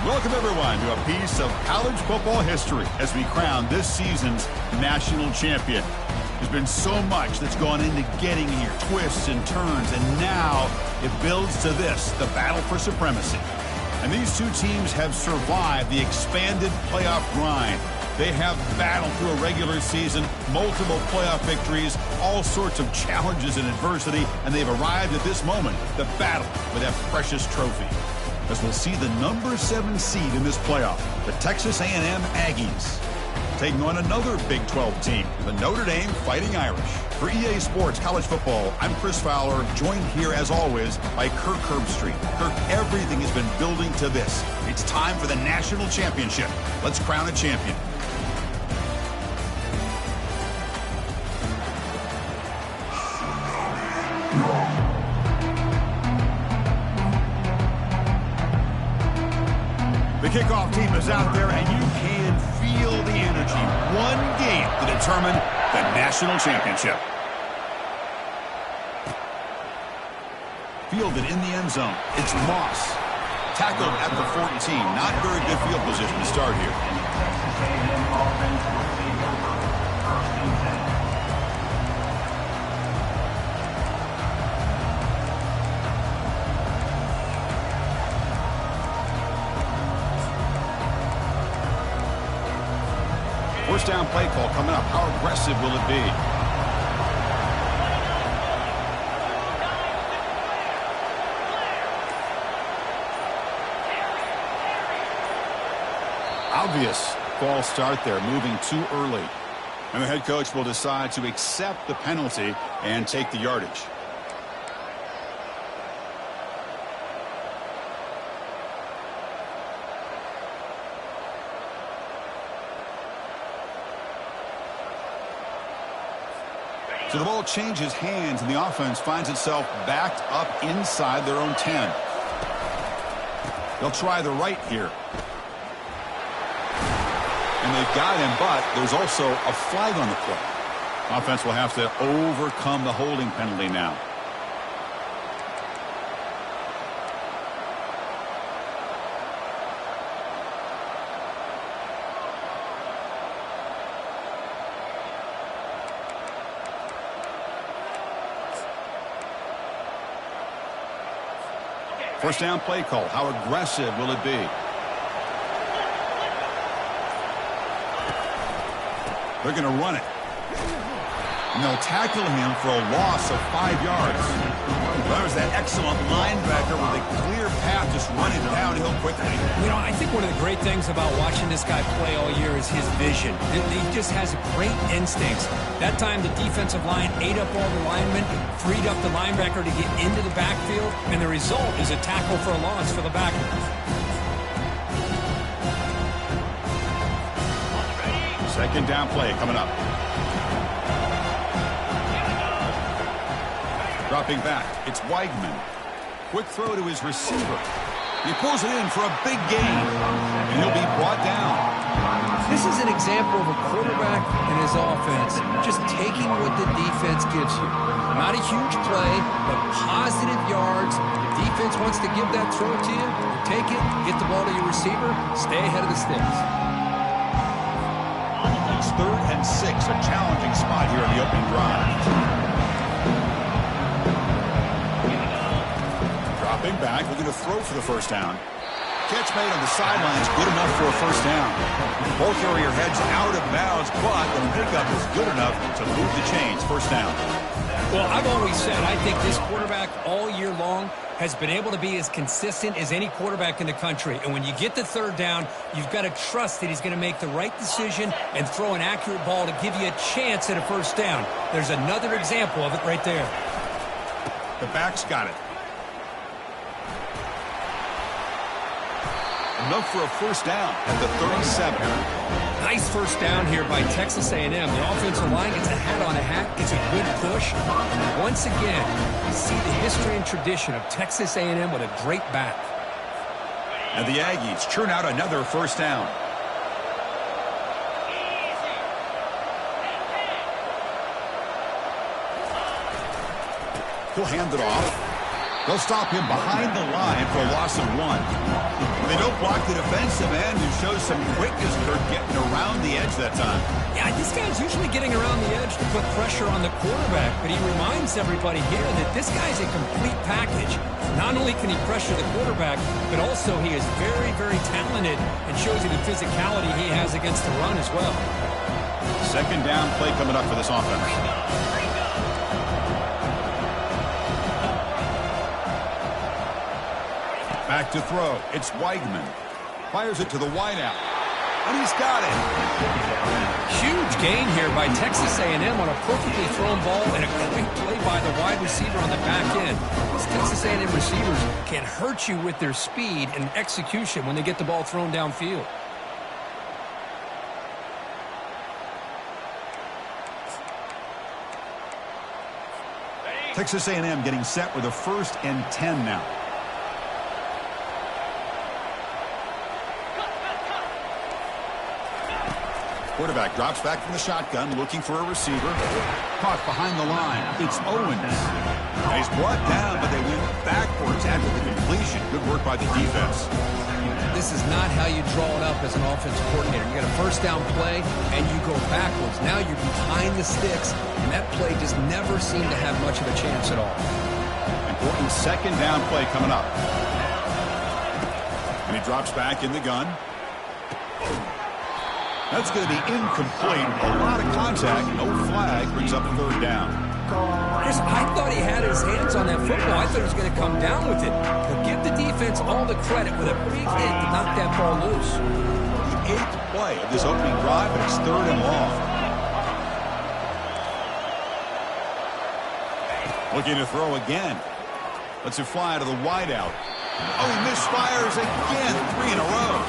Welcome, everyone, to a piece of college football history as we crown this season's national champion. There's been so much that's gone into getting here, twists and turns, and now it builds to this, the battle for supremacy. And these two teams have survived the expanded playoff grind. They have battled through a regular season, multiple playoff victories, all sorts of challenges and adversity, and they've arrived at this moment, the battle for that precious trophy. As we'll see the number 7 seed in this playoff, the Texas A&M Aggies, taking on another Big 12 team, the Notre Dame Fighting Irish. For EA Sports College Football, I'm Chris Fowler, joined here as always by Kirk Herbstreit. Kirk, everything has been building to this. It's time for the national championship. Let's crown a champion. The kickoff team is out there, and you can feel the energy. One game to determine the national championship. Fielded in the end zone. It's Moss. Tackled at the 14. Not very good field position to start here. First down play call coming up. How aggressive will it be? Obvious false start there, moving too early. And the head coach will decide to accept the penalty and take the yardage. So the ball changes hands, and the offense finds itself backed up inside their own 10. They'll try the right here. And they've got him, but there's also a flag on the play. Offense will have to overcome the holding penalty now. First down play call. How aggressive will it be? They're going to run it. And they'll tackle him for a loss of 5 yards. There's that excellent linebacker with a clear path just running downhill quickly. You know, I think one of the great things about watching this guy play all year is his vision. He just has great instincts. That time the defensive line ate up all the linemen, freed up the linebacker to get into the backfield, and the result is a tackle for a loss for the backer. Second down play coming up. Dropping back, it's Weigman. Quick throw to his receiver. He pulls it in for a big gain, and he'll be brought down. This is an example of a quarterback and his offense just taking what the defense gives you. Not a huge play, but positive yards. The defense wants to give that throw to you. You take it, get the ball to your receiver, stay ahead of the sticks. It's 3rd and 6, a challenging spot here in the opening drive. Dropping back, looking to throw for the first down. Catch made on the sidelines, good enough for a first down. Ball carrier heads out of bounds, but the pickup is good enough to move the chains. First down. Well, I've always said I think this quarterback all year long has been able to be as consistent as any quarterback in the country. And when you get the 3rd down, you've got to trust that he's going to make the right decision and throw an accurate ball to give you a chance at a first down. There's another example of it right there. The back's got it. Enough for a first down at the 37. Nice first down here by Texas A&M. The offensive line gets a hat on a hat, gets a good push. And once again, you see the history and tradition of Texas A&M with a great back. And the Aggies churn out another first down. He'll hand it off. They'll stop him behind the line for a loss of 1. They don't block the defensive end, who shows some quickness for getting around the edge that time. Yeah, this guy's usually getting around the edge to put pressure on the quarterback, but he reminds everybody here that this guy's a complete package. Not only can he pressure the quarterback, but also he is very, very talented and shows you the physicality he has against the run as well. Second down play coming up for this offense. Back to throw. It's Weigman. Fires it to the wideout. And he's got it. Huge gain here by Texas A&M on a perfectly thrown ball and a great play by the wide receiver on the back end. These Texas A&M receivers can hurt you with their speed and execution when they get the ball thrown downfield. Texas A&M getting set with a 1st and 10 now. Quarterback drops back from the shotgun, looking for a receiver. Caught behind the line. It's Owens. And he's brought down, but they went backwards after the completion. Good work by the defense. This is not how you draw it up as an offensive coordinator. You got a first down play, and you go backwards. Now you're behind the sticks, and that play just never seemed to have much of a chance at all. Important second down play coming up. And he drops back in the gun. That's going to be incomplete. A lot of contact. No flag. Brings up 3rd down. Chris, I thought he had his hands on that football. I thought he was going to come down with it. But give the defense all the credit with a big hit to knock that ball loose. The 8th play of this opening drive, and it's 3rd and long. Looking to throw again. Lets it fly to the wideout. Oh, he misfires again. 3 in a row.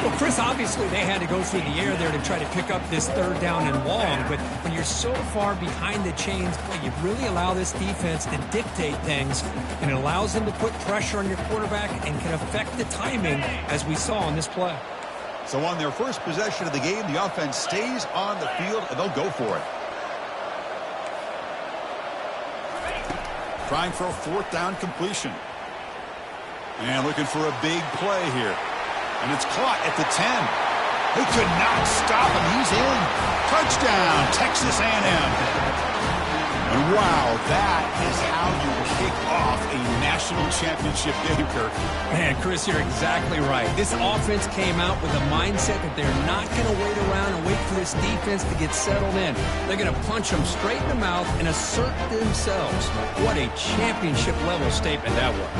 Well, Chris, obviously they had to go through the air there to try to pick up this 3rd down and long, but when you're so far behind the chains, boy, you really allow this defense to dictate things, and it allows them to put pressure on your quarterback and can affect the timing, as we saw on this play. So on their first possession of the game, the offense stays on the field, and they'll go for it. Trying for a 4th down completion. And looking for a big play here. And it's caught at the 10. They could not stop him. He's in. Touchdown, Texas A&M. And wow, that is how you kick off a national championship game, Kirk. Man, Chris, you're exactly right. This offense came out with a mindset that they're not going to wait around and wait for this defense to get settled in. They're going to punch them straight in the mouth and assert themselves. What a championship-level statement that was.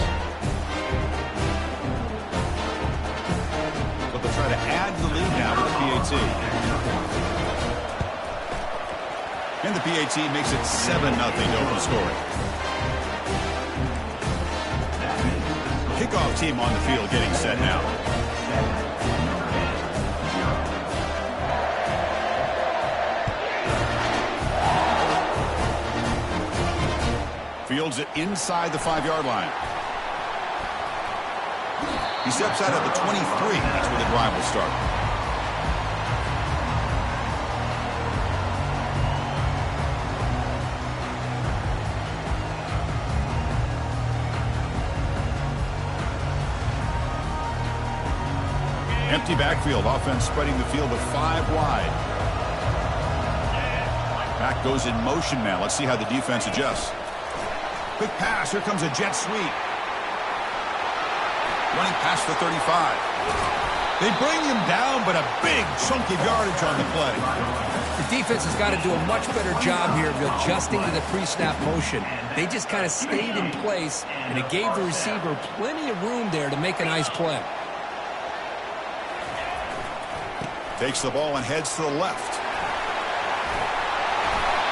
Try to add the lead now with the PAT. And the PAT makes it 7-0 to open scoring. Kickoff team on the field getting set now. Fields it inside the 5-yard line. He steps out at the 23. That's where the drive will start. Empty backfield. Offense spreading the field with 5 wide. Back goes in motion now. Let's see how the defense adjusts. Quick pass. Here comes a jet sweep. Running past the 35. They bring him down, but a big chunk of yardage on the play. The defense has got to do a much better job here of adjusting to the pre-snap motion. They just kind of stayed in place, and it gave the receiver plenty of room there to make a nice play. Takes the ball and heads to the left.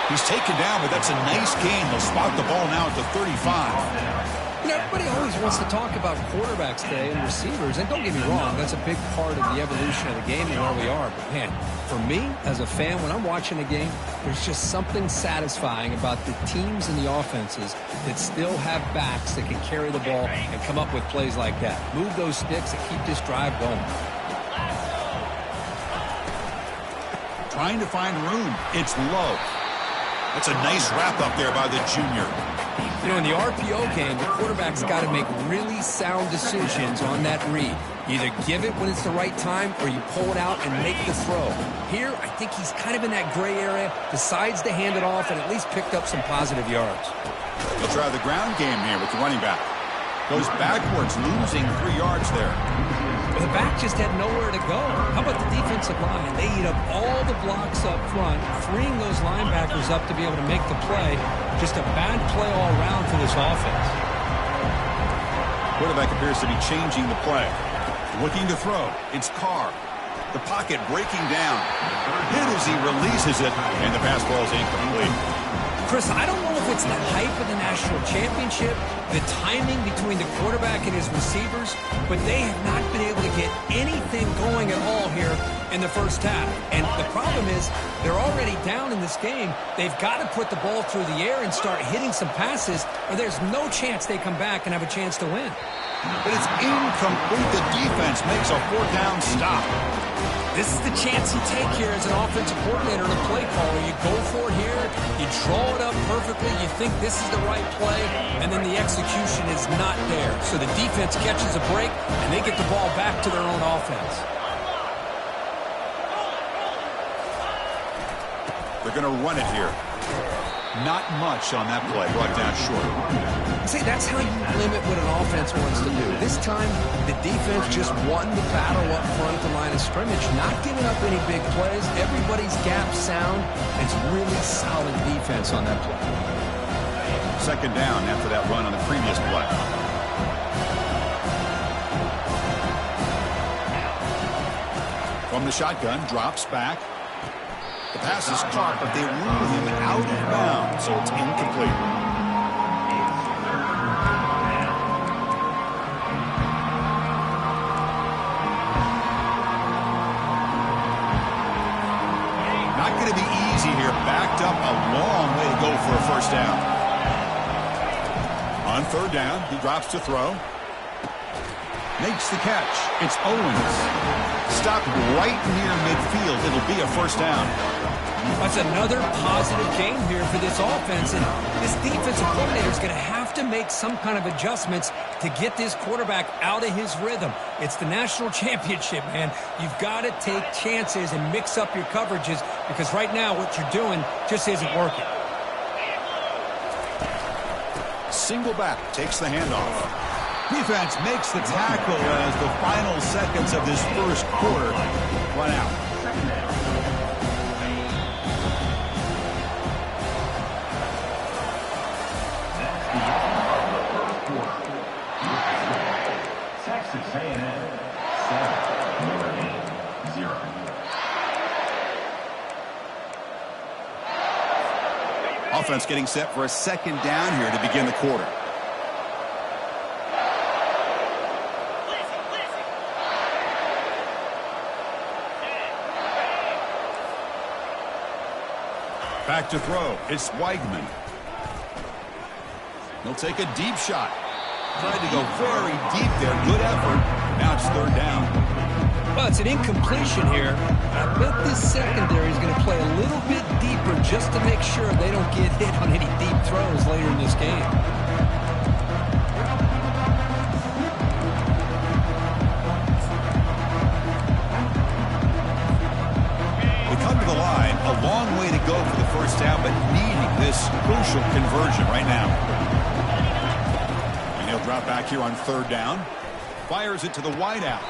He's taken down, but that's a nice gain. They'll spot the ball now at the 35. You know, everybody always wants to talk about quarterbacks today and receivers, and don't get me wrong, that's a big part of the evolution of the game and where we are. But, man, for me, as a fan, when I'm watching a game, there's just something satisfying about the teams and the offenses that still have backs that can carry the ball and come up with plays like that. Move those sticks and keep this drive going. Trying to find room. It's low. That's a nice wrap up there by the junior. You know, in the RPO game, the quarterback's got to make really sound decisions on that read. You either give it when it's the right time or you pull it out and make the throw. Here, I think he's kind of in that gray area, decides to hand it off and at least picked up some positive yards. He'll try the ground game here with the running back. Goes backwards, losing 3 yards there. Well, the back just had nowhere to go. How about the defensive line? They eat up all the blocks up front, freeing those linebackers up to be able to make the play. Just a bad play all around for this offense. Quarterback appears to be changing the play. Looking to throw. It's Carr. The pocket breaking down. Hit as he releases it, and the pass ball is incomplete. Chris, I don't know if it's the hype of the national championship, the timing between the quarterback and his receivers, but they have not been able to get anything going at all here in the first half. And the problem is they're already down in this game. They've got to put the ball through the air and start hitting some passes, or there's no chance they come back and have a chance to win. But it's incomplete. The defense makes a 4th-down stop. This is the chance you take here as an offensive coordinator and a play caller. You go for it here, you draw it up perfectly, you think this is the right play, and then the execution is not there. So the defense catches a break, and they get the ball back to their own offense. They're going to run it here. Not much on that play, brought down short. See, that's how you limit what an offense wants to do. This time, the defense just won the battle up front at the line of scrimmage, not giving up any big plays. Everybody's gap sound. It's really solid defense on that play. 2nd down after that run on the previous play. From the shotgun, drops back. The pass is caught, but they rule him out of bounds, so it's incomplete. Not going to be easy here. Backed up a long way to go for a 1st down. On 3rd down, he drops to throw. Makes the catch. It's Owens. Stopped right near midfield. It'll be a 1st down. That's another positive game here for this offense, and this defensive coordinator is going to have to make some kind of adjustments to get this quarterback out of his rhythm. It's the national championship, man. You've got to take chances and mix up your coverages because right now what you're doing just isn't working. Single back takes the handoff. Defense makes the tackle as the final seconds of this first quarter run out. Texas A&M 7, 0. Offense getting set for a 2nd down here to begin the quarter. Back to throw. It's Weigman. He'll take a deep shot. Tried to go very deep there. Good effort. Now it's 3rd down. Well, it's an incompletion here. I bet this secondary is going to play a little bit deeper just to make sure they don't get hit on any deep throws later in this game. They come to the line. A long way to go for the 1st down, but needing this crucial conversion right now. He'll drop back here on 3rd down. Fires it to the wideout.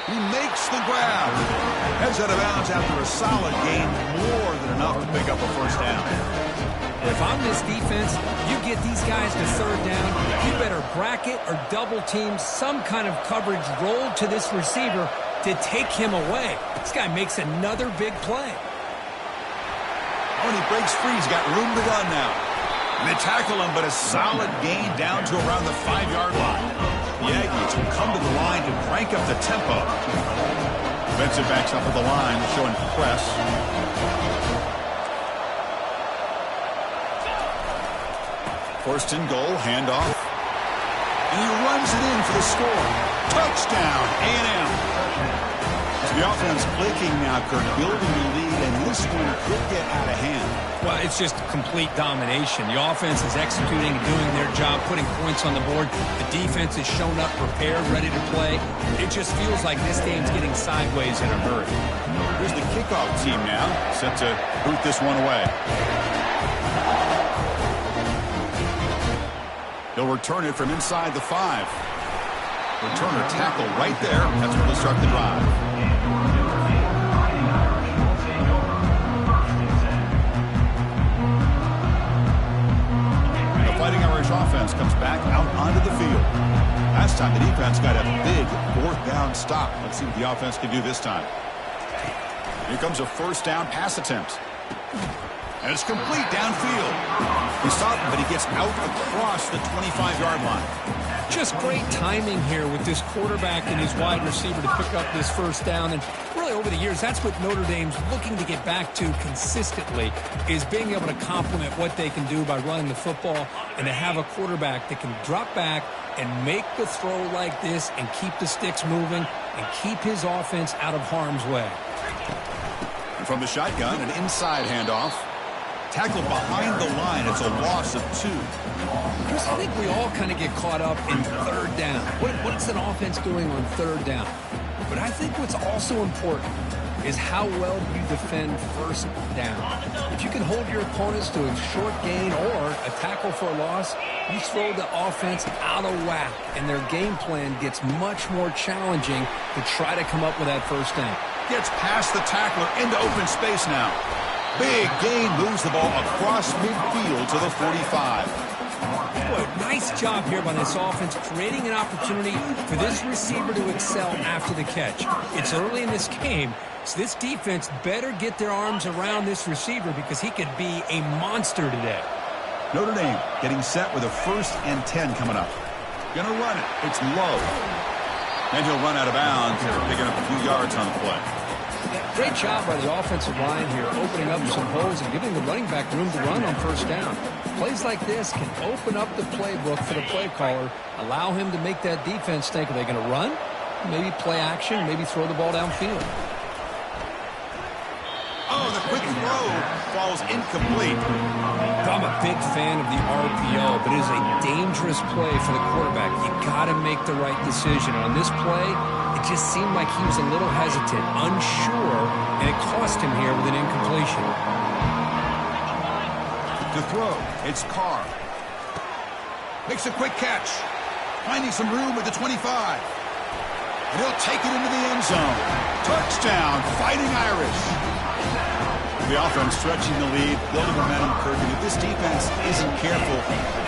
He makes the grab. Heads out of bounds after a solid gain. More than enough to pick up a 1st down. If I'm this defense, you get these guys to 3rd down, you better bracket or double team some kind of coverage rolled to this receiver to take him away. This guy makes another big play. When he breaks free, he's got room to run now. And they tackle him, but a solid gain down to around the 5-yard line. The Aggies will come to the line to crank up the tempo. Defensive backs up at the line, showing press. First and goal, handoff. And he runs it in for the score. Touchdown, A&M. He's The offense clicking now, Kirk, building the lead, and this one could get out of hand. Well, it's just complete domination. The offense is executing and doing their job, putting points on the board. The defense has shown up, prepared, ready to play. It just feels like this game's getting sideways in a hurry. Here's the kickoff team now, set to boot this one away. He'll return it from inside the 5. Returner tackle right there. That's where they'll start the drive. The Fighting Irish offense comes back out onto the field. Last time the defense got a big 4th down stop. Let's see what the offense can do this time. Here comes a 1st down pass attempt. And it's complete downfield. He stopped him, but he gets out across the 25-yard line. Just great timing here with this quarterback and his wide receiver to pick up this 1st down. And really over the years, that's what Notre Dame's looking to get back to consistently, is being able to complement what they can do by running the football and to have a quarterback that can drop back and make the throw like this and keep the sticks moving and keep his offense out of harm's way. And from the shotgun, an inside handoff. Tackled behind the line. It's a loss of 2. Chris, I think we all kind of get caught up in 3rd down. What's an offense doing on 3rd down? But I think what's also important is how well you defend 1st down. If you can hold your opponents to a short gain or a tackle for a loss, you throw the offense out of whack, and their game plan gets much more challenging to try to come up with that 1st down. Gets past the tackler into open space now. Big gain, moves the ball across midfield to the 45. Boy, nice job here by this offense, creating an opportunity for this receiver to excel after the catch. It's early in this game, so this defense better get their arms around this receiver because he could be a monster today. Notre Dame getting set with a 1st and 10 coming up. Gonna run it. It's low. And he'll run out of bounds after picking up a few yards on the play. Great job by the offensive line here, opening up some holes and giving the running back room to run on 1st down. Plays like this can open up the playbook for the play caller, allow him to make that defense think, are they going to run? Maybe play action, maybe throw the ball downfield. Oh, the quick throw falls incomplete. I'm a big fan of the RPO, but it is a dangerous play for the quarterback. You got to make the right decision. On this play, it just seemed like he was a little hesitant, unsure, and it cost him here with an incompletion. To throw, it's Carr. Makes a quick catch. Finding some room at the 25. And he'll take it into the end zone. Touchdown, Fighting Irish. The offense stretching the lead, building momentum, Kirk. And if this defense isn't careful,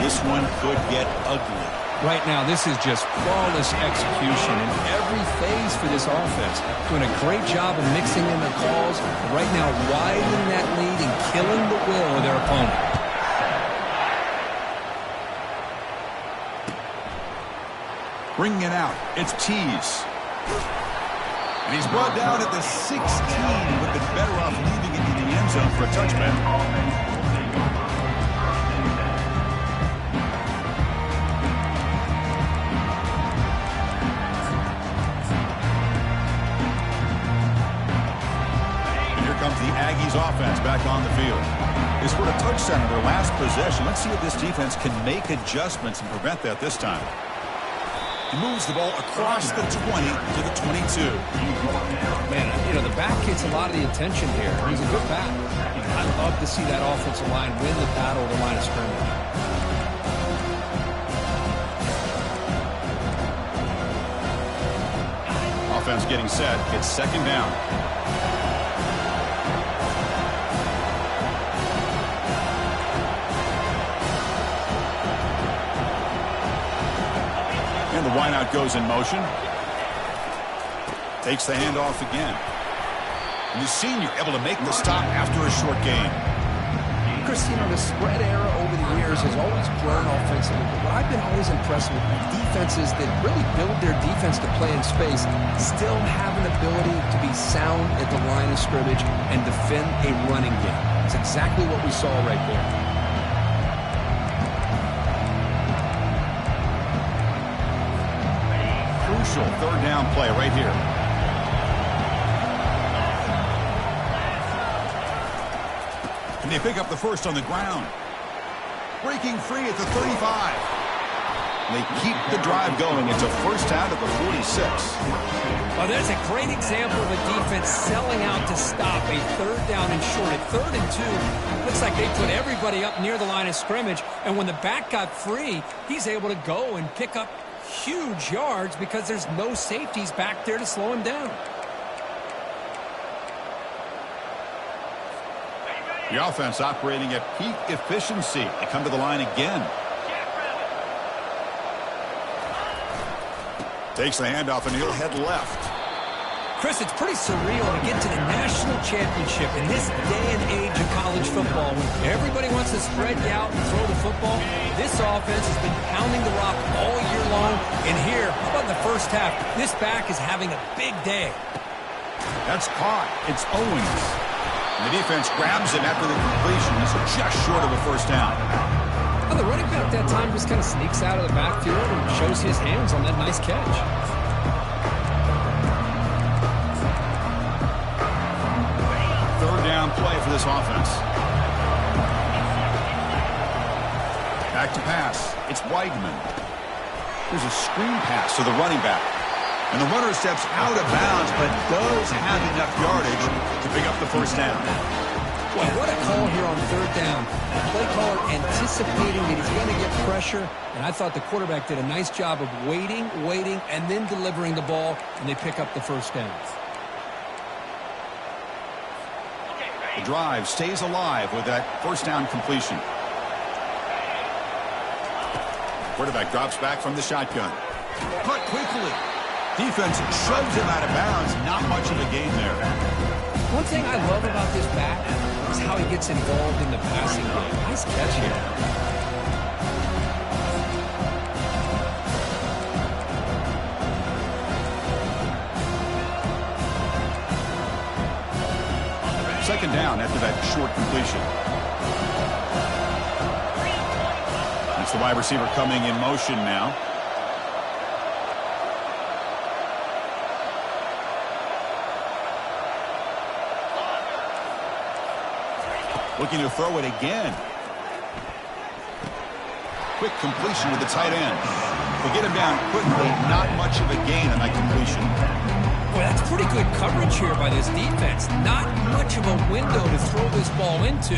this one could get ugly. Right now, this is just flawless execution in every phase for this offense. Doing a great job of mixing in their calls. Right now, widening that lead and killing the will of their opponent. Bringing it out, it's Tease. And he's brought down at the 16. Would have been better off leaving it in the end zone for a touchback. The Aggies offense back on the field. They scored a touchdown in their last possession. Let's see if this defense can make adjustments and prevent that this time. He moves the ball across the 20 to the 22. Man, you know, the back gets a lot of the attention here. He's a good back. I'd love to see that offensive line win the battle of the line of scrimmage. Offense getting set. It's 2nd down. And the wideout goes in motion. Takes the handoff again. And the senior able to make the stop after a short gain. Chris, you know, the spread era over the years has always grown offensively. But what I've been always impressed with defenses that really build their defense to play in space still have an ability to be sound at the line of scrimmage and defend a running game. It's exactly what we saw right there. Crucial 3rd down play right here. And they pick up the first on the ground. Breaking free at the 35. They keep the drive going. It's a first down at the 46. Well, there's a great example of a defense selling out to stop a third down and short. At 3rd and 2, looks like they put everybody up near the line of scrimmage. And when the back got free, he's able to go and pick up huge yards because there's no safeties back there to slow him down. The offense operating at peak efficiency. They come to the line again. Takes the handoff and he'll head left. Chris, it's pretty surreal to get to the national championship in this day and age of college football when everybody wants to spread you out and throw the football. This offense has been pounding the rock all year long. And here, how about in the first half, this back is having a big day. That's caught. It's Owens. And the defense grabs him after the completion. It's just short of a first down. Well, the running back that time just kind of sneaks out of the backfield and shows his hands on that nice catch. Third down play for this offense. Back to pass. It's Weidman. There's a screen pass to the running back. And the runner steps out of bounds, but does have enough yardage to pick up the first down. Well, what a call here on 3rd down. The play caller anticipating that he's going to get pressure, and I thought the quarterback did a nice job of waiting, and then delivering the ball, and they pick up the first down. The drive stays alive with that first down completion. Quarterback drops back from the shotgun. Cut quickly. Defense shoves him out of bounds. Not much of a gain there. One thing I love about this back is how he gets involved in the passing game. Nice catch here. Second down after that short completion. That's the wide receiver coming in motion now. Looking to throw it again. Quick completion to the tight end. They get him down quickly. Not much of a gain on that completion. Boy, that's pretty good coverage here by this defense. Not much of a window to throw this ball into,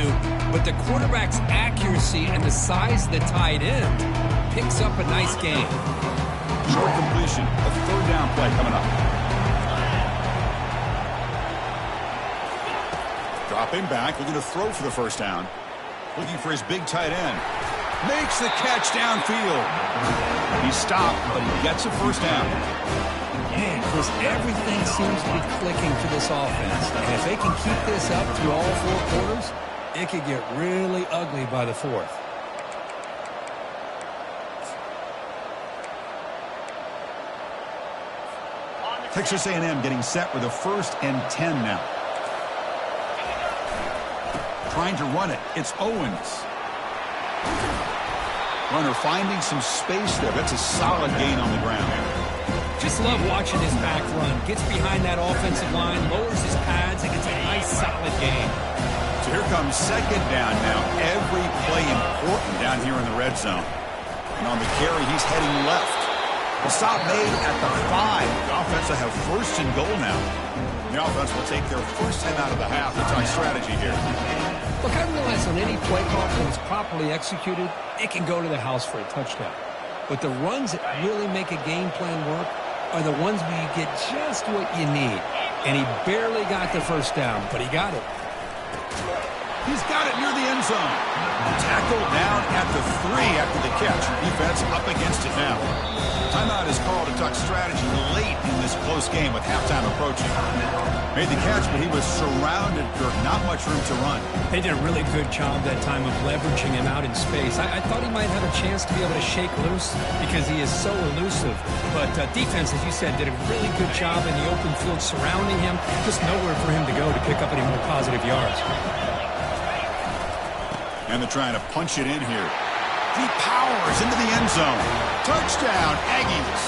but the quarterback's accuracy and the size of the tight end picks up a nice gain. Short completion. A third down play coming up. Dropping back, looking to throw for the first down. Looking for his big tight end. Makes the catch downfield. He's stopped, but he gets a first down. Man, Chris, everything seems to be clicking for this offense. And if they can keep this up through all 4 quarters, it could get really ugly by the 4th. Texas A&M getting set with a 1st and 10 now. Trying to run it. It's Owens. Runner finding some space there. That's a solid gain on the ground. Just love watching his back run. Gets behind that offensive line, lowers his pads, and gets a nice solid gain. So here comes second down now. Every play important down here in the red zone. And on the carry, he's heading left. The stop made at the 5. The offense will have 1st and goal now. The offense will take their first 10 out of the half. That's our strategy here. Look, I realize on any play call, when it's properly executed, it can go to the house for a touchdown. But the runs that really make a game plan work are the ones where you get just what you need. And he barely got the first down, but he got it. He's got it near the end zone. Tackled down at the 3 after the catch. Defense up against it now. Timeout is called to talk strategy late in this close game with halftime approaching. Made the catch, but he was surrounded, Kirk. Not much room to run. They did a really good job that time of leveraging him out in space. I thought he might have a chance to be able to shake loose because he is so elusive. But defense, as you said, did a really good job in the open field surrounding him. Just nowhere for him to go to pick up any more positive yards. And they're trying to punch it in here. He powers into the end zone. Touchdown, Aggies.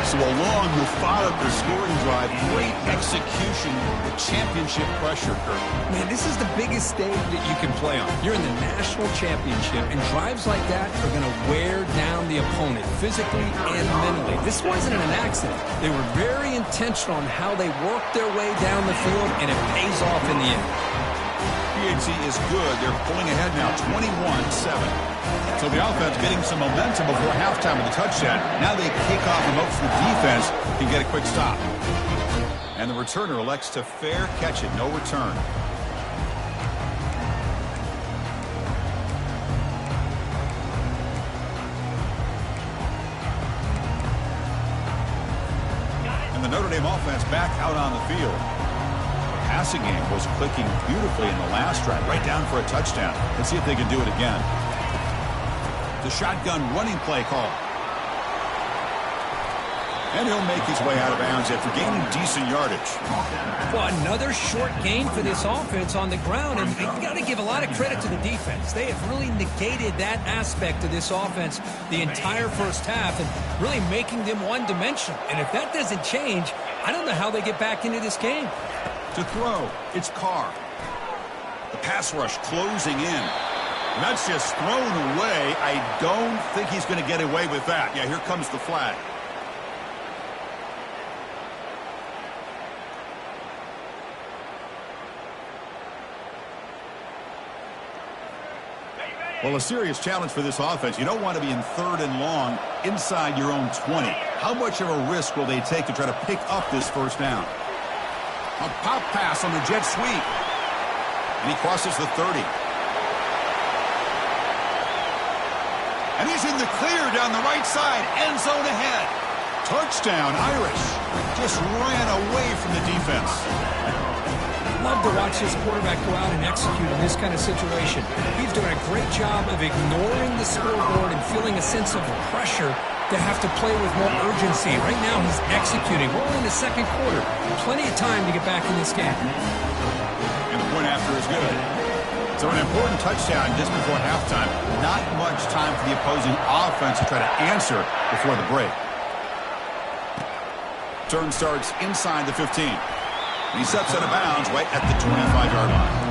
So So a long, methodical scoring drive, great execution with championship pressure, Kurt. Man, this is the biggest stage that you can play on. You're in the national championship, and drives like that are going to wear down the opponent physically and mentally. This wasn't an accident. They were very intentional on how they worked their way down the field, and it pays off in the end. PHC is good. They're pulling ahead now, 21-7. So the offense getting some momentum before halftime with the touchdown. Now they kick off and hopes the defense can get a quick stop. And the returner elects to fair catch it. No return. And the Notre Dame offense back out on the field. The passing game was clicking beautifully in the last drive, right down for a touchdown. Let's see if they can do it again. The shotgun running play call. And he'll make his way out of bounds after gaining decent yardage. Well, another short gain for this offense on the ground, and you got to give a lot of credit to the defense. They have really negated that aspect of this offense the entire first half and really making them one-dimensional. And if that doesn't change, I don't know how they get back into this game. To throw, it's Carr. The pass rush closing in. And that's just thrown away. I don't think he's going to get away with that. Yeah, here comes the flag. Well, a serious challenge for this offense. You don't want to be in 3rd and long inside your own 20. How much of a risk will they take to try to pick up this first down? A pop pass on the jet sweep. And he crosses the 30. And he's in the clear down the right side. End zone ahead. Touchdown, Irish. Just ran away from the defense. Love to watch this quarterback go out and execute in this kind of situation. He's doing a great job of ignoring the scoreboard and feeling a sense of pressure to have to play with more urgency. Right now, he's executing. We're in the second quarter. Plenty of time to get back in this game. And the point after is good. So an important touchdown just before halftime. Not much time for the opposing offense to try to answer before the break. Turn starts inside the 15. He steps out of bounds right at the 25-yard line.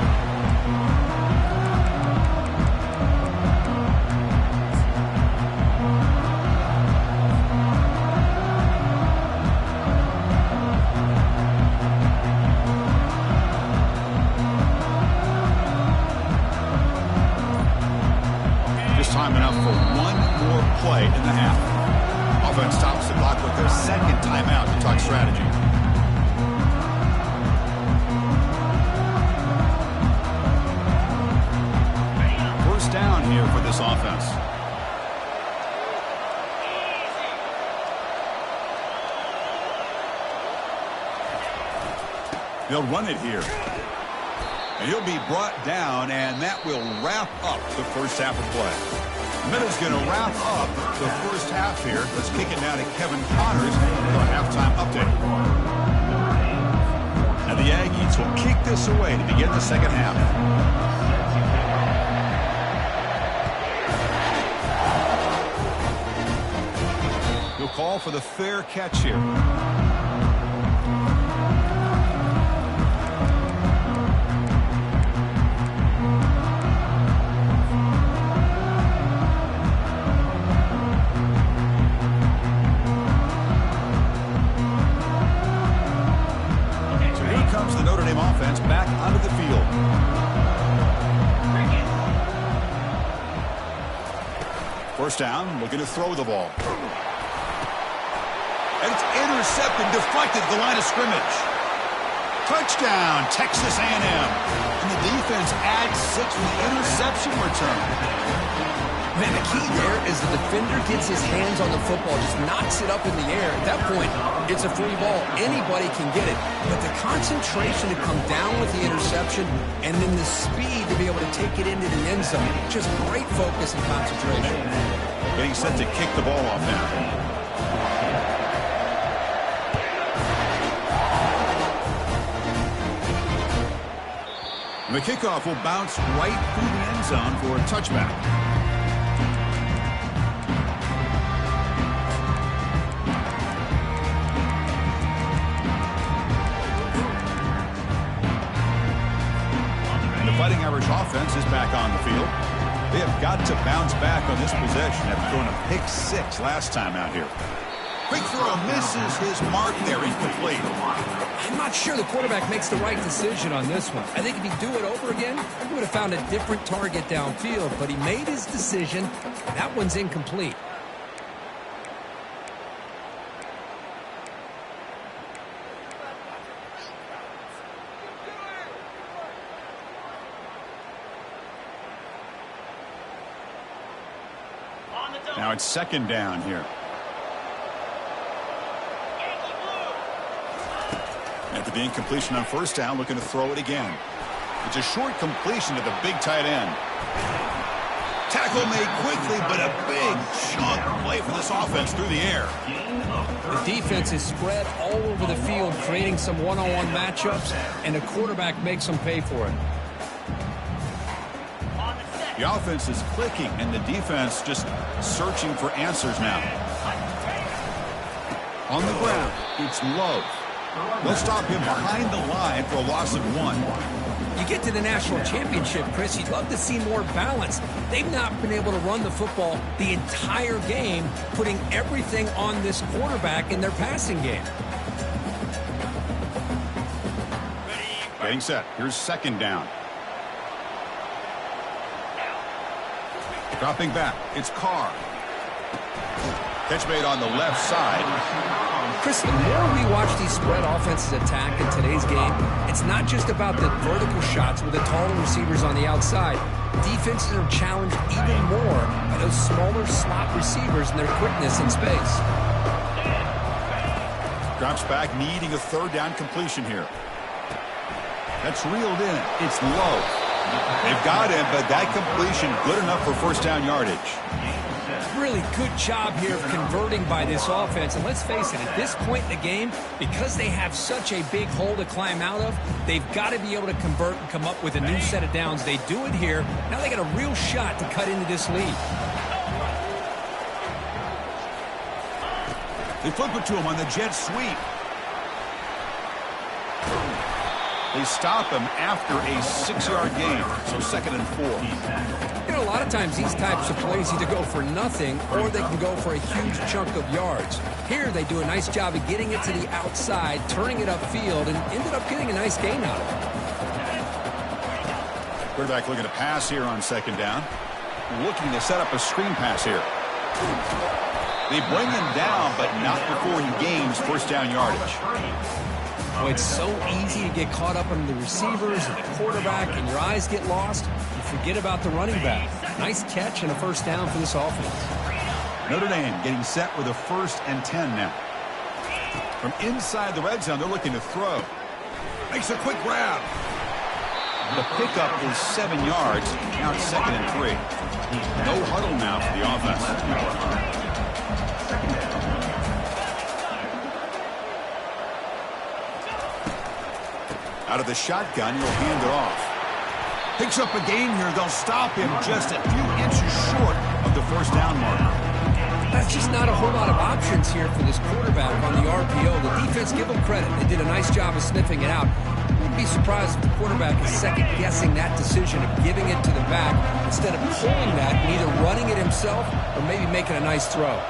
Time enough for one more play in the half. Offense stops the clock with their second timeout to talk strategy. First down here for this offense. They'll run it here. And he'll be brought down, and that will wrap up the first half of play. Minutes going to wrap up the first half here. Let's kick it now to Kevin Connors for a halftime update. And the Aggies will kick this away to begin the second half. He'll call for the fair catch here. Offense back onto the field. First down, looking to throw the ball. And it's intercepted, deflected at the line of scrimmage. Touchdown, Texas A&M. And the defense adds 6 for the interception return. Man, the key there is the defender gets his hands on the football, just knocks it up in the air. At that point, it's a free ball. Anybody can get it. But the concentration to come down with the interception and then the speed to be able to take it into the end zone. Just great focus and concentration. Getting set to kick the ball off now. The kickoff will bounce right through the end zone for a touchback. field. They have got to bounce back on this possession after throwing a pick 6 last time out here. Quick throw misses his mark there, incomplete. I'm not sure the quarterback makes the right decision on this one. I think if he'd do it over again, he would have found a different target downfield, but he made his decision. That one's incomplete. Now it's second down here. After the incompletion on first down, looking to throw it again. It's a short completion to the big tight end. Tackle made quickly, but a big chunk play for this offense through the air. The defense is spread all over the field, creating some one-on-one matchups, and the quarterback makes them pay for it. The offense is clicking, and the defense just searching for answers now. On the ground, it's Love. They'll stop him behind the line for a loss of 1. You get to the national championship, Chris, you'd love to see more balance. They've not been able to run the football the entire game, putting everything on this quarterback in their passing game. Getting set. Here's second down. Dropping back. It's Carr. Catch made on the left side. Chris, the more we watch these spread offenses attack in today's game, it's not just about the vertical shots with the taller receivers on the outside. Defenses are challenged even more by those smaller slot receivers and their quickness in space. Drops back, needing a third down completion here. That's reeled in. It's low. They've got him, but that completion good enough for first down yardage. Really good job here of converting by this offense. And let's face it, at this point in the game, because they have such a big hole to climb out of, they've got to be able to convert and come up with a new set of downs. They do it here. Now they got a real shot to cut into this lead. They flip it to him on the jet sweep. They stop him after a 6-yard gain, so 2nd and 4. You know, a lot of times these types of plays either go for nothing or they can go for a huge chunk of yards. Here they do a nice job of getting it to the outside, turning it upfield, and ended up getting a nice gain out of it. Quarterback looking to pass here on second down. Looking to set up a screen pass here. They bring him down, but not before he gains first down yardage. Oh, it's so easy to get caught up on the receivers and the quarterback, and your eyes get lost. You forget about the running back. Nice catch and a first down for this offense. Notre Dame getting set with a 1st and 10 now. From inside the red zone, they're looking to throw. Makes a quick grab. The pickup is 7 yards. Now it's 2nd and 3. No huddle now for the offense. Out of the shotgun, he'll hand it off. Picks up a gain here. They'll stop him just a few inches short of the first down mark. That's just not a whole lot of options here for this quarterback on the RPO. The defense, give them credit. They did a nice job of sniffing it out. Wouldn't be surprised if the quarterback is second-guessing that decision of giving it to the back instead of pulling that and either running it himself or maybe making a nice throw.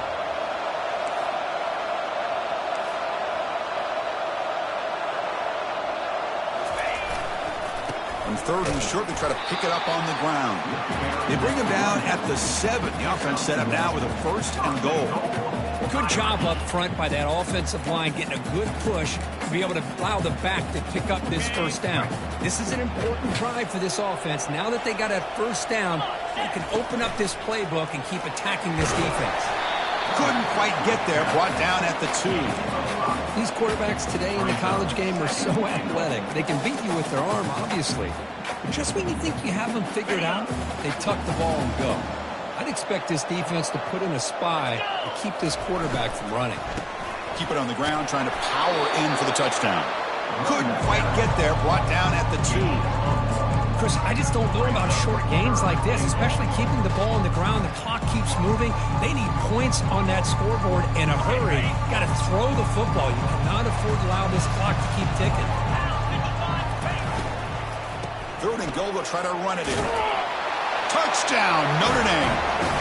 On 3rd and short, they try to pick it up on the ground. They bring him down at the 7. The offense set up now with a 1st and goal. Good job up front by that offensive line, getting a good push to be able to allow the back to pick up this first down. This is an important drive for this offense. Now that they got a first down, they can open up this playbook and keep attacking this defense. Couldn't quite get there. Brought down at the 2. These quarterbacks today in the college game are so athletic. They can beat you with their arm, obviously. But just when you think you have them figured out, they tuck the ball and go. I'd expect this defense to put in a spy to keep this quarterback from running. Keep it on the ground, trying to power in for the touchdown. Couldn't quite get there. Brought down at the 2. Chris, I just don't know about short gains like this, especially keeping the ball on the ground. The clock keeps moving. They need points on that scoreboard in a hurry. Got to throw the football. You cannot afford to allow this clock to keep ticking. 3rd and goal, they'll try to run it in. Touchdown, Notre Dame.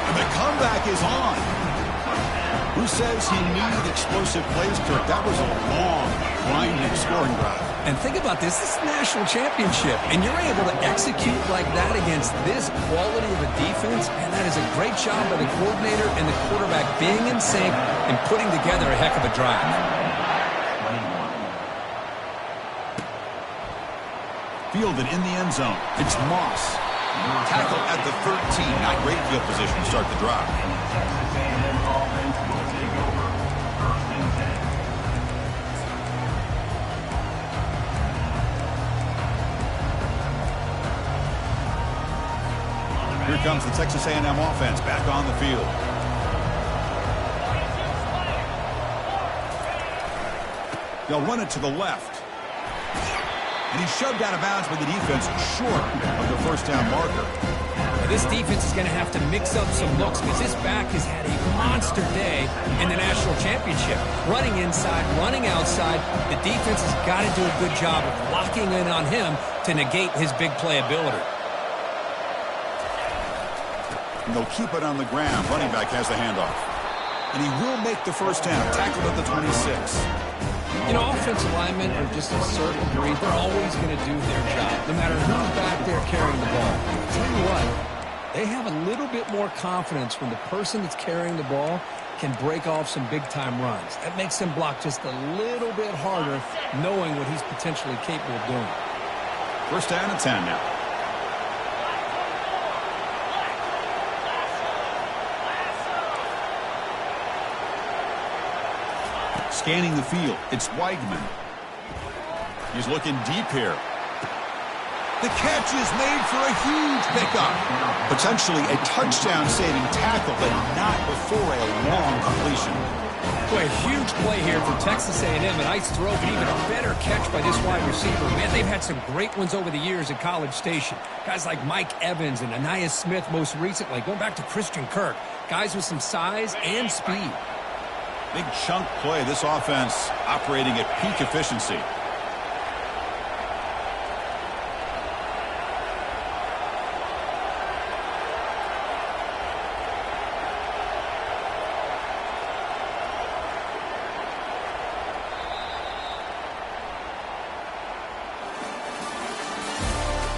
And the comeback is on. Who says he needed explosive plays, Kirk? That was a long, winding scoring drive. And think about this. This is a national championship, and you're able to execute like that against this quality of a defense, and that is a great job by the coordinator and the quarterback being in sync and putting together a heck of a drive. Fielded in the end zone. It's Moss. Tackle at the 13. Not great field position to start the drive. Here comes the Texas A&M offense back on the field. They'll run it to the left. And he's shoved out of bounds by the defense short of the first down marker. Now, this defense is going to have to mix up some looks because this back has had a monster day in the national championship. Running inside, running outside. The defense has got to do a good job of locking in on him to negate his big playability. And they'll keep it on the ground. Running back has the handoff. And he will make the first down. Tackled at the 26. You know, offensive linemen are just a certain breed. They're always going to do their job, no matter who's back there carrying the ball. I'll tell you what, they have a little bit more confidence when the person that's carrying the ball can break off some big-time runs. That makes them block just a little bit harder, knowing what he's potentially capable of doing. First down and 10 now. Scanning the field, it's Weigman. He's looking deep here. The catch is made for a huge pickup. Potentially a touchdown-saving tackle, but not before a long completion. Boy, a huge play here for Texas A&M. A nice throw, but even a better catch by this wide receiver. Man, they've had some great ones over the years at College Station. Guys like Mike Evans and Anais Smith most recently, going back to Christian Kirk. Guys with some size and speed. Big chunk play. This offense operating at peak efficiency.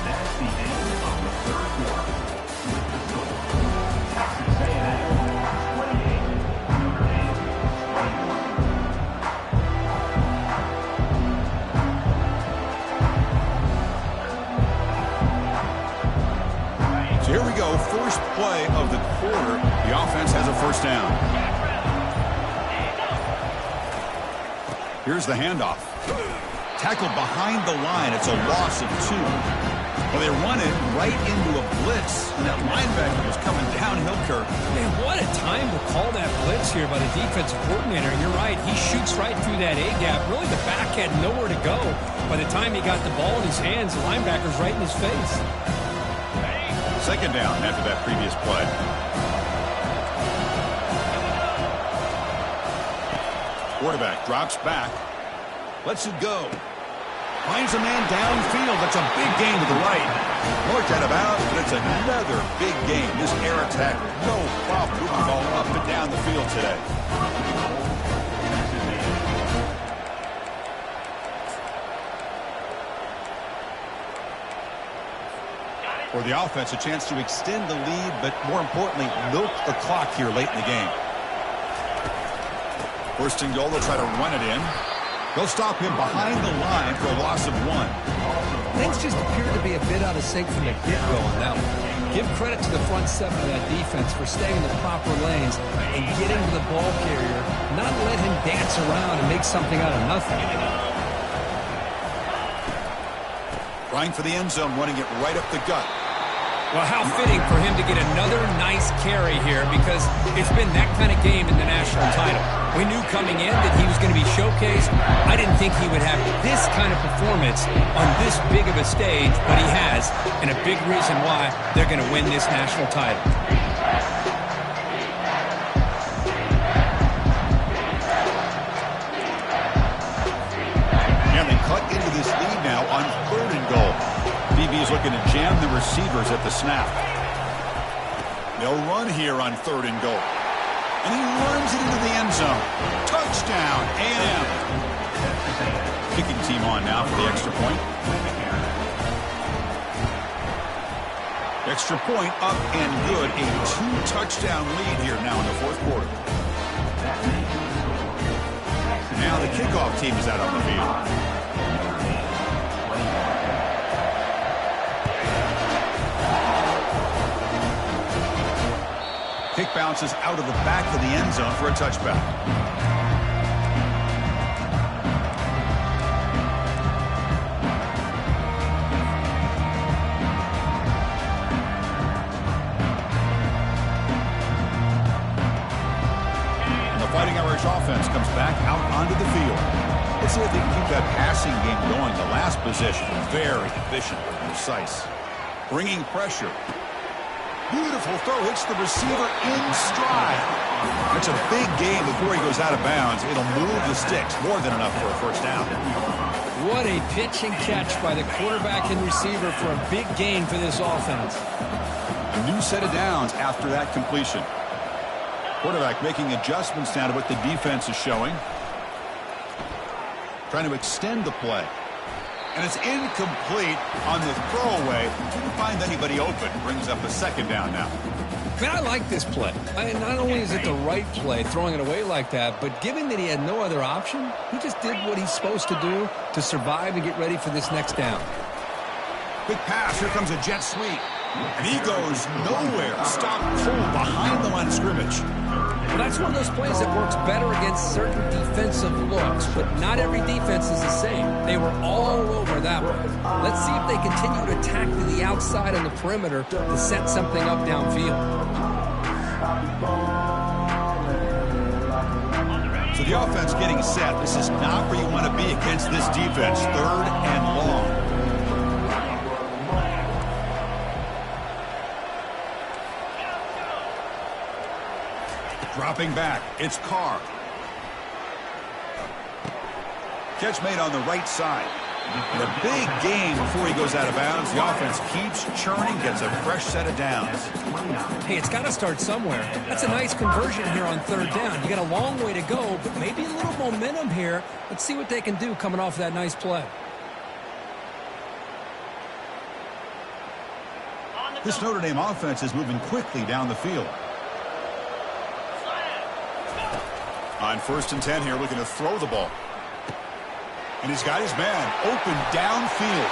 That's the end of the third quarter. With the score, Texas A&M 28, Notre Dame 21. So here we go. First play of the quarter. The offense has a first down. Here's the handoff. Tackled behind the line. It's a loss of 2. Well, they run it right into a blitz, and that linebacker was coming downhill, Kirk. Man, what a time to call that blitz here by the defensive coordinator. And you're right, he shoots right through that A-gap. Really, the back had nowhere to go. By the time he got the ball in his hands, the linebacker's right in his face. Second down after that previous play. Quarterback drops back. Lets it go. Finds a man downfield. That's a big gain to the right. North out of bounds, but it's another big gain. This air attack, no problem moving the ball up and down the field today. For the offense, a chance to extend the lead, but more importantly, milk the clock here late in the game. First and goal, they'll try to run it in. They'll stop him behind the line for a loss of 1. Things just appear to be a bit out of sync from the get-go on that one. Give credit to the front seven of that defense for staying in the proper lanes and getting to the ball carrier, not let him dance around and make something out of nothing. Trying for the end zone, running it right up the gut. Well, how fitting for him to get another nice carry here, because it's been that kind of game in the national title. We knew coming in that he was going to be showcased. I didn't think he would have this kind of performance on this big of a stage, but he has, and a big reason why they're going to win this national title. And they cut into this lead now on 3rd and goal. BB is looking to jam the receivers at the snap. They'll run here on 3rd and goal. And he runs it into the end zone. Touchdown, A&M. Kicking team on now for the extra point. Extra point up and good. A 2-touchdown lead here now in the 4th quarter. Now the kickoff team is out on the field. Kick bounces out of the back of the end zone for a touchback. And the Fighting Irish offense comes back out onto the field. Let's see if they can keep that passing game going. The last possession, very efficient and precise. Bringing pressure. Beautiful throw, hits the receiver in stride. That's a big gain before he goes out of bounds. It'll move the sticks, more than enough for a first down. What a pitch and catch by the quarterback and receiver for a big gain for this offense. A new set of downs after that completion. Quarterback making adjustments now to what the defense is showing. Trying to extend the play. And it's incomplete on the throwaway. Didn't find anybody open. Brings up a 2nd down now. Man, I like this play. Not only is it the right play, throwing it away like that, but given that he had no other option, he just did what he's supposed to do to survive and get ready for this next down. Big pass. Here comes a jet sweep. And he goes nowhere. Stop cold behind the line of scrimmage. Well, that's one of those plays that works better against certain defensive looks, but not every defense is the same. They were all over that one. Let's see if they continue to attack to the outside on the perimeter to set something up downfield. So the offense getting set. This is not where you want to be against this defense. 3rd and long. Dropping back, it's Carr. Catch made on the right side. And a big gain before he goes out of bounds. The offense keeps churning, gets a fresh set of downs. Hey, it's got to start somewhere. That's a nice conversion here on 3rd down. You got a long way to go, but maybe a little momentum here. Let's see what they can do coming off that nice play. This Notre Dame offense is moving quickly down the field. On 1st and 10 here, looking to throw the ball. And he's got his man open downfield.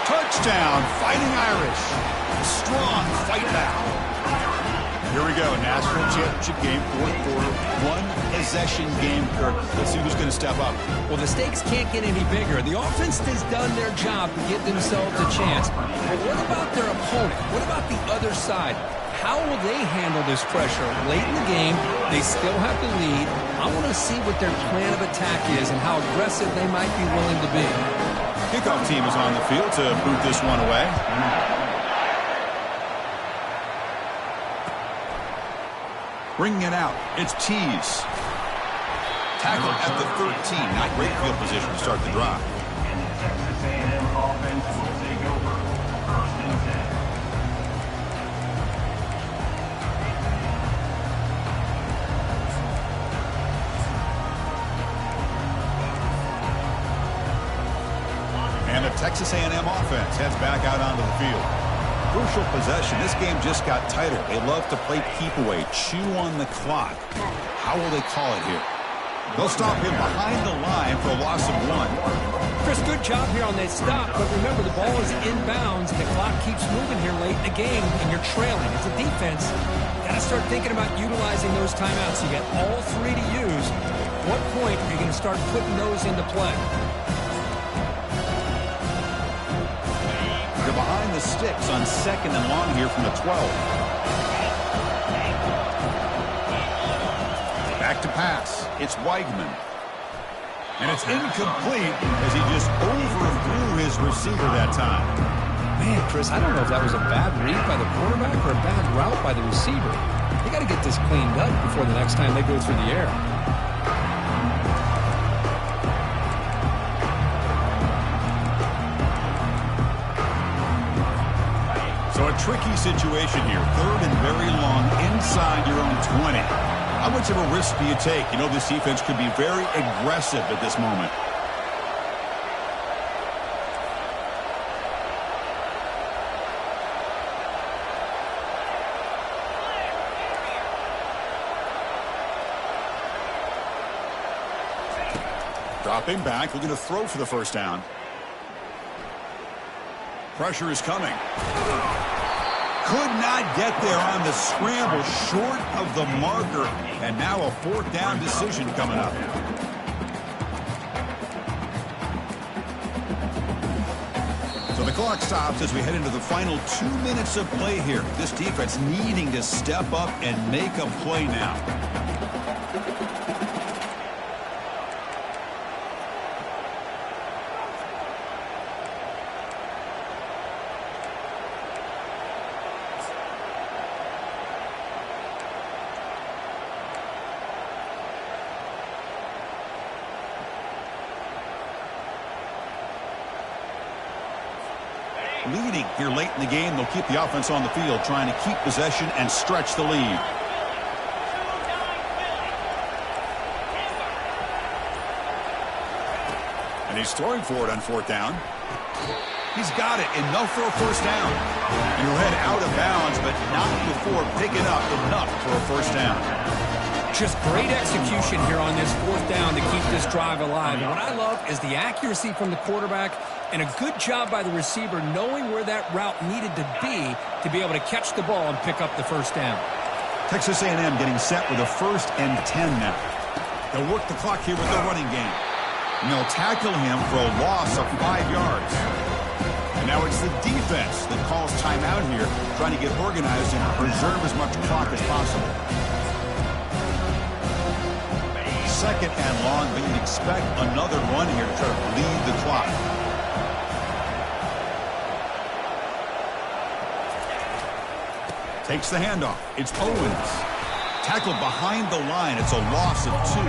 Touchdown, Fighting Irish. Strong fight back. Here we go, national championship game, 4th quarter, 1-possession game. Let's see who's going to step up. Well, the stakes can't get any bigger. The offense has done their job to give themselves a chance. But what about their opponent? What about the other side? How will they handle this pressure? Late in the game, they still have the lead. I want to see what their plan of attack is and how aggressive they might be willing to be. Kickoff team is on the field to boot this one away. Bringing it out, it's Tees. Tackle at the 13. Not great field position to start the drive. And the Texas A&M offense will take over 1st and 10. And the Texas A&M offense heads back out onto the field. Crucial possession. This game just got tighter. They love to play keep away, chew on the clock. How will they call it here? They'll stop him behind the line for a loss of 1. Chris, good job here on that stop, but remember the ball is inbounds and the clock keeps moving here late in the game and you're trailing. As a defense, you got to start thinking about utilizing those timeouts. You got all 3 to use. At what point are you going to start putting those into play? They're behind the sticks on 2nd and long here from the 12. Back to pass. It's Weigman. And it's incomplete as he just overthrew his receiver that time. Man, Chris, I don't know if that was a bad read by the quarterback or a bad route by the receiver. They got to get this cleaned up before the next time they go through the air. So a tricky situation here. Third and very long inside your own 20. How much of a risk do you take? You know, this defense could be very aggressive at this moment. Dropping back, looking to throw for the first down. Pressure is coming. Could not get there on the scramble, short of the marker. And now a fourth down decision coming up. So the clock stops as we head into the final 2 minutes of play here. This defense needing to step up and make a play now. Leading here late in the game, they'll keep the offense on the field, trying to keep possession and stretch the lead. And he's throwing for it on fourth down. He's got it, enough for a first down. And he'll head out of bounds, but not before picking up enough for a first down. Just great execution here on this fourth down to keep this drive alive. And what I love is the accuracy from the quarterback and a good job by the receiver knowing where that route needed to be able to catch the ball and pick up the first down. Texas A&M getting set with a 1st and 10 now. They'll work the clock here with their running game. And they'll tackle him for a loss of 5 yards. And now it's the defense that calls timeout here, trying to get organized and preserve as much clock as possible. 2nd and long, but you'd expect another run here to try to lead the clock. Takes the handoff. It's Owens. Tackled behind the line. It's a loss of 2.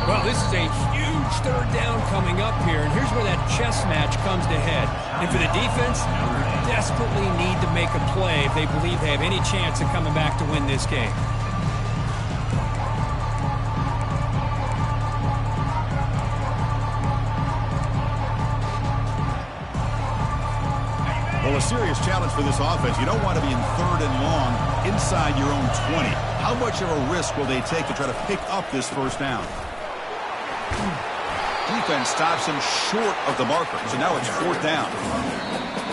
Well, this is a huge third down coming up here, and here's where that chess match comes to head. And for the defense, they desperately need to make a play if they believe they have any chance of coming back to win this game. Well, a serious challenge for this offense. You don't want to be in 3rd and long inside your own 20. How much of a risk will they take to try to pick up this first down? Defense stops him short of the marker, so now it's 4th down.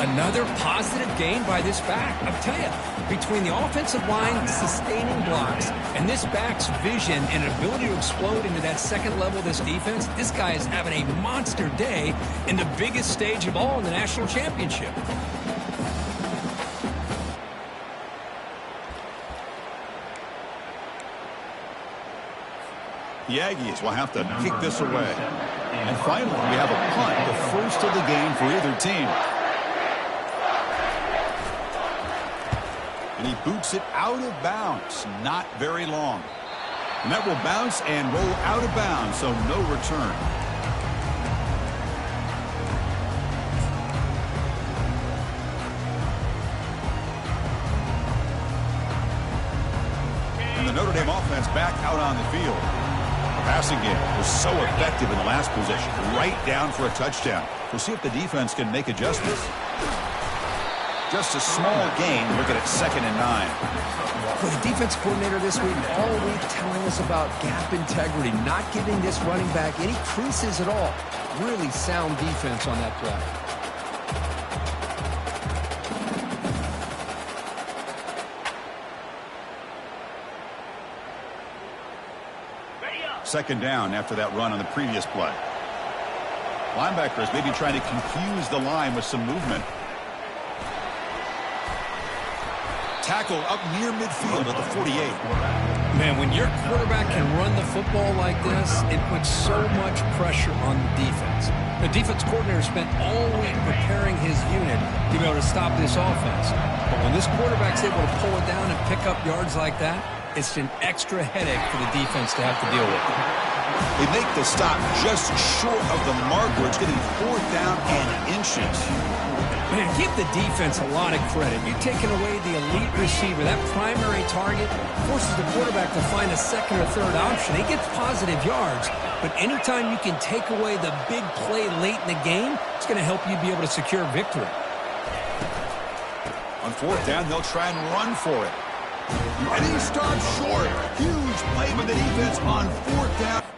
Another positive gain by this back. I'll tell you, between the offensive line sustaining blocks and this back's vision and ability to explode into that second level of this defense, this guy is having a monster day in the biggest stage of all in the national championship. The Aggies will have to kick this away. And finally, we have a punt, the first of the game for either team. And he boots it out of bounds, not very long. And that will bounce and roll out of bounds, so no return. And the Notre Dame offense back out on the field. Passing game was so effective in the last possession, right down for a touchdown. We'll see if the defense can make adjustments. Just a small gain, looking at 2nd and 9. For the defense coordinator this week, all week telling us about gap integrity, not giving this running back any creases at all. Really sound defense on that play. 2nd down after that run on the previous play. Linebackers maybe trying to confuse the line with some movement. Tackle up near midfield at the 48. Man, when your quarterback can run the football like this, it puts so much pressure on the defense. The defense coordinator spent all week preparing his unit to be able to stop this offense. But when this quarterback's able to pull it down and pick up yards like that, it's an extra headache for the defense to have to deal with. They make the stop just short of the marker. It's getting 4th down and inches. Man, give the defense a lot of credit. You're taking away the elite receiver. That primary target forces the quarterback to find a second or third option. He gets positive yards, but anytime you can take away the big play late in the game, it's going to help you be able to secure victory. On fourth down, they'll try and run for it. And he stops short. Huge play by the defense on fourth down.